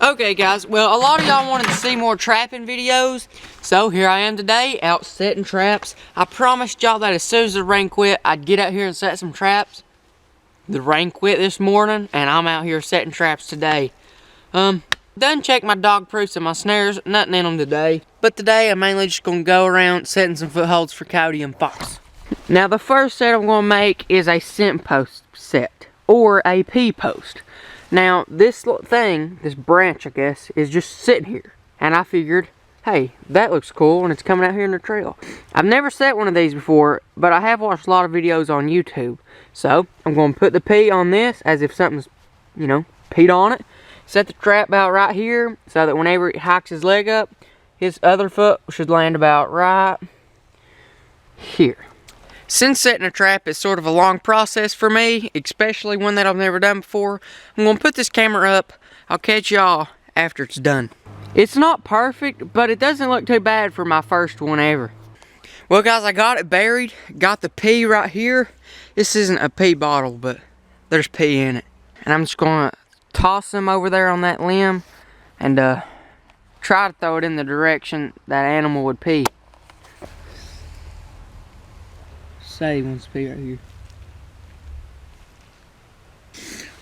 Okay guys, well a lot of y'all wanted to see more trapping videos, so here I am today out setting traps. I promised y'all that as soon as the rain quit, I'd get out here and set some traps. The rain quit this morning and I'm out here setting traps today. Done check my dog proofs and my snares, nothing in them today. But today I'm mainly just gonna go around setting some footholds for coyote and fox. Now the first set I'm gonna make is a scent post set, or a P post. Now, this little thing, this branch, I guess, is just sitting here. And I figured, hey, that looks cool, and it's coming out here in the trail. I've never set one of these before, but I have watched a lot of videos on YouTube. So, I'm going to put the P on this, as if something's, peed on it. Set the trap about right here, so that whenever he hikes his leg up, his other foot should land about right here. Since setting a trap is sort of a long process for me, especially one that I've never done before, I'm going to put this camera up. I'll catch y'all after it's done. It's not perfect, but it doesn't look too bad for my first one ever. Well guys, I got it buried. Got the pee right here. This isn't a pee bottle, but there's pee in it. And I'm just going to toss them over there on that limb and try to throw it in the direction that animal would pee. Say he wants to pee right here.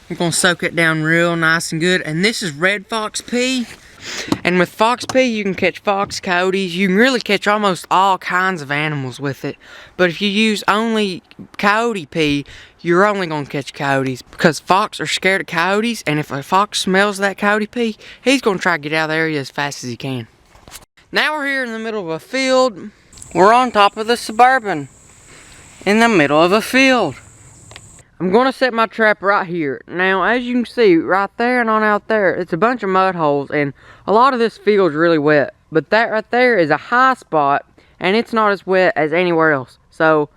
We're gonna soak it down real nice and good. And this is red fox pee. And with fox pee, you can catch fox, coyotes. You can really catch almost all kinds of animals with it. But if you use only coyote pee, you're only gonna catch coyotes, because fox are scared of coyotes. And if a fox smells that coyote pee, he's gonna try to get out of the area as fast as he can. Now we're here in the middle of a field. We're on top of the Suburban. In the middle of a field. I'm going to set my trap right here. Now, as you can see, right there and on out there, it's a bunch of mud holes, and a lot of this field is really wet. But that right there is a high spot, and it's not as wet as anywhere else. So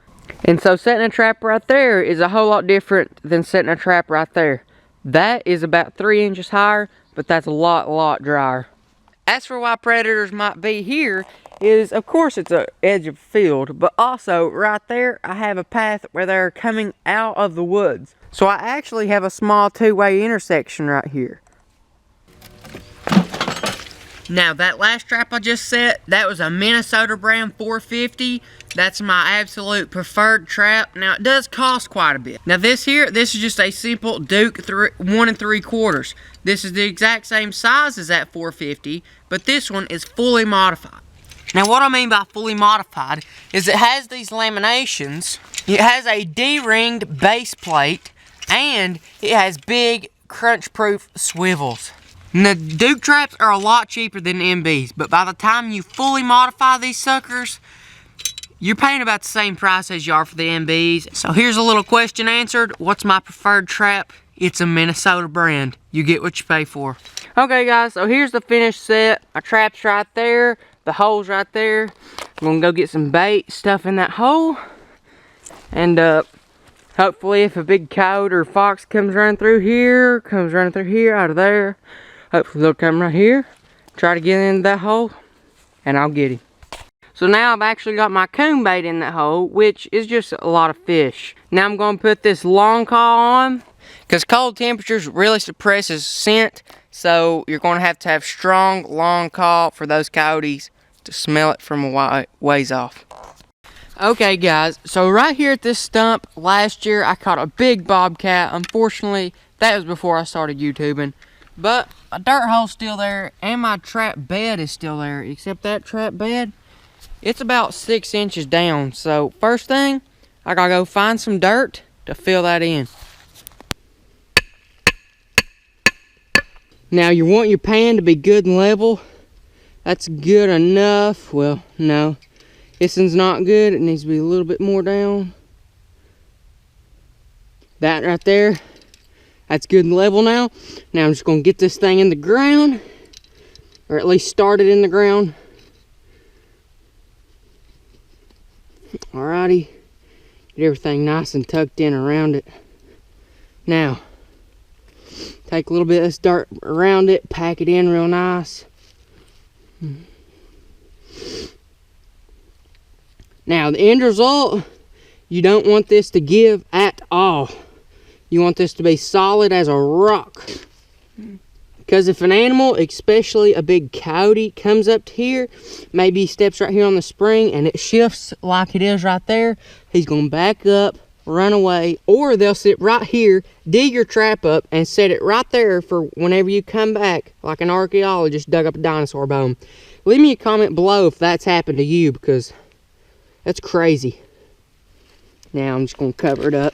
setting a trap right there is a whole lot different than setting a trap right there. That is about 3 inches higher, but that's a lot drier. As for why predators might be here, is of course it's an edge of field, but also right there I have a path where they're coming out of the woods. So I actually have a small two-way intersection right here. Now that last trap I just set, that was a Minnesota brand 450. That's my absolute preferred trap. Now it does cost quite a bit. Now this is just a simple Duke 1 3/4. This is the exact same size as that 450, but this one is fully modified. Now what I mean by fully modified is it has these laminations, it has a D-ringed base plate, and it has big crunch-proof swivels. Now Duke traps are a lot cheaper than MBs, but by the time you fully modify these suckers, you're paying about the same price as you are for the MBs. So here's a little question answered. What's my preferred trap? It's a Minnesota brand. You get what you pay for. Okay guys, so here's the finished set. My trap's right there. The hole's right there. I'm gonna go get some bait, stuff in that hole. And hopefully if a big coyote or fox comes running through here, out of there, hopefully they'll come right here, try to get into that hole, and I'll get him. So now I've actually got my coon bait in that hole, which is just a lot of fish. Now I'm gonna put this long call on, because cold temperatures really suppresses scent. So you're going to have strong, long call for those coyotes to smell it from a ways off. Okay guys, so right here at this stump, last year I caught a big bobcat. Unfortunately, that was before I started YouTubing. But my dirt hole's still there, and my trap bed is still there. Except that trap bed, it's about 6 inches down. So first thing, I gotta go find some dirt to fill that in. Now you want your pan to be good and level. That's good enough. Well, no. This one's not good. It needs to be a little bit more down. That right there, that's good and level now. Now I'm just going to get this thing in the ground, or at least start it in the ground. Alrighty. Get everything nice and tucked in around it. Now, take a little bit of this dirt around it, pack it in real nice. Now, the end result, you don't want this to give at all. You want this to be solid as a rock. Because if an animal, especially a big coyote, comes up to here, maybe he steps right here on the spring and it shifts like it is right there, he's going to back up, run away, or they'll sit right here, dig your trap up, and set it right there for whenever you come back, like an archaeologist dug up a dinosaur bone. Leave me a comment below if that's happened to you, because that's crazy. Now I'm just going to cover it up.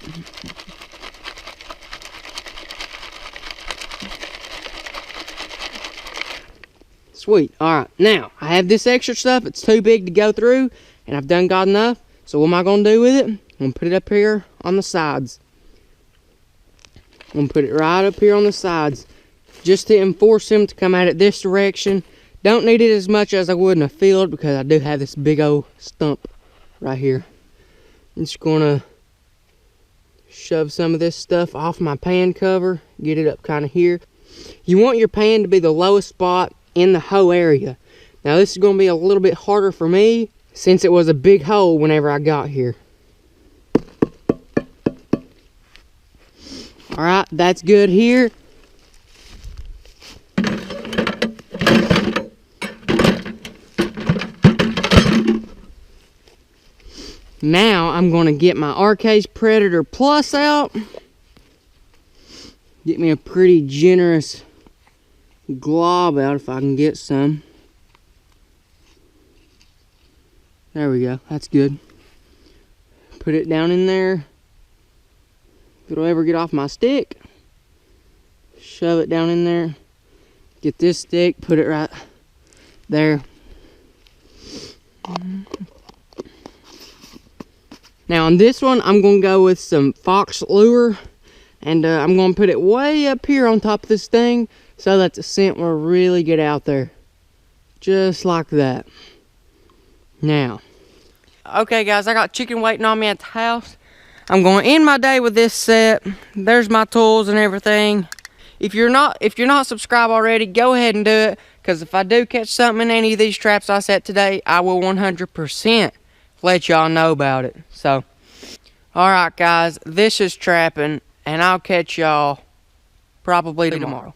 Sweet. Alright, now I have this extra stuff. It's too big to go through, and I've done got enough. So what am I going to do with it? I'm going to put it up here on the sides. I'm going to put it right up here on the sides, just to enforce them to come at it this direction. Don't need it as much as I would in a field, because I do have this big old stump right here. I'm just going to shove some of this stuff off my pan cover, get it up kind of here. You want your pan to be the lowest spot in the hoe area. Now this is going to be a little bit harder for me, since it was a big hole whenever I got here. Alright, that's good here. Now I'm going to get my RK's Predator Plus out. Get me a pretty generous glob out if I can get some. There we go, that's good. Put it down in there. If it'll ever get off my stick, shove it down in there. Get this stick, put it right there. Now on this one, I'm going to go with some fox lure, and I'm going to put it way up here on top of this thing so that the scent will really get out there. Just like that. Now, okay guys, I got chicken waiting on me at the house. I'm going to end my day with this set. There's my tools and everything. If you're not subscribed already, go ahead and do it, because if I do catch something in any of these traps I set today, I will 100% let y'all know about it. So, alright guys, this is trapping, and I'll catch y'all probably tomorrow.